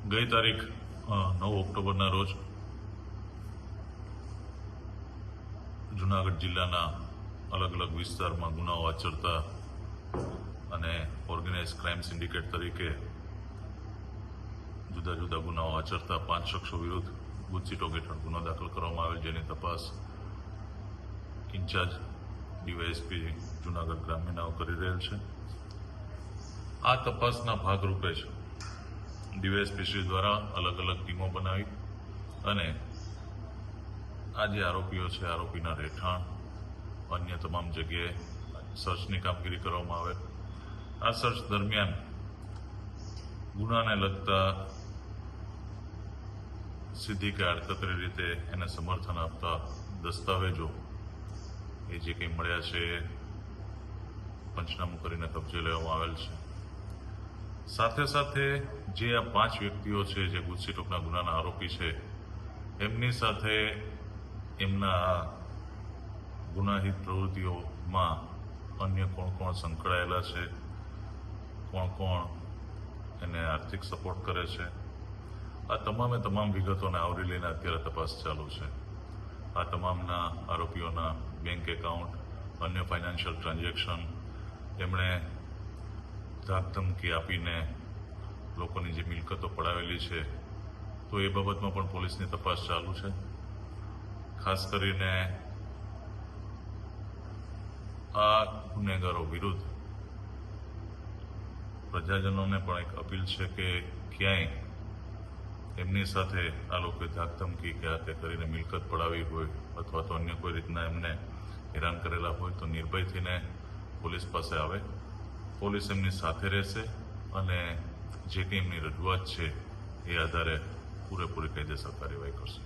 ગઈ તારીખ 9 ઓક્ટોબરના રોજ જૂનાગઢ જિલ્લાના અલગ અલગ વિસ્તારમાં ગુનાઓ આચરતા અને ઓર્ગેનાઇઝ ક્રાઇમ સિન્ડિકેટ તરીકે જુદા જુદા ગુનાઓ આચરતા 5 શખ્સો વિરુદ્ધ ગુજસીટોક હેઠળ ગુનો દાખલ કરવામાં આવેલ, જેની તપાસ ઇન્ચાર્જ ડીવાયએસપી જૂનાગઢ ગ્રામ્યનાઓ કરી રહેલ છે. આ તપાસના ભાગરૂપે જ ડીવાયએસપી શ્રી દ્વારા અલગ અલગ ટીમો બનાવી અને આ જે આરોપીઓ છે, આરોપીના રહેઠાણ અન્ય તમામ જગ્યાએ સર્ચની કામગીરી કરવામાં આવે. આ સર્ચ દરમિયાન ગુનાને લગતા સીધી કે આડકતરી રીતે એને સમર્થન આપતા દસ્તાવેજો એ જે કંઈ મળ્યા છે એ પંચનામું કરીને કબજે લેવામાં આવેલ છે. સાથે સાથે જે આ 5 વ્યક્તિઓ છે જે ગુજસીટોકના ગુનાના આરોપી છે, એમની સાથે એમના ગુનાહિત પ્રવૃત્તિઓમાં અન્ય કોણ કોણ સંકળાયેલા છે, કોણ કોણ એને આર્થિક સપોર્ટ કરે છે, આ તમામે તમામ વિગતોને આવરી લઈને અત્યારે તપાસ ચાલુ છે. આ તમામના આરોપીઓના બેંક એકાઉન્ટ, અન્ય ફાઇનાન્શિયલ ટ્રાન્ઝેક્શન, એમણે ધાકધમકી આપીને લોકોની જે મિલકતો પડાવેલી છે, તો એ બાબતમાં પણ પોલીસની તપાસ ચાલુ છે. ખાસ કરીને આ ગુનેગારો વિરુદ્ધ પ્રજાજનોને પણ એક અપીલ છે કે ક્યાંય એમની સાથે આ લોકોએ ધાકધમકી કે આ તે કરીને મિલકત પડાવી હોય અથવા તો અન્ય કોઈ રીતના એમને હેરાન કરેલા હોય તો નિર્ભય થઈને પોલીસ પાસે આવે. પોલીસ એમની સાથે રહેશે અને જે કંઈ એમની રજૂઆત છે એ આધારે પૂરેપૂરી કાયદેસર કાર્યવાહી કરશે.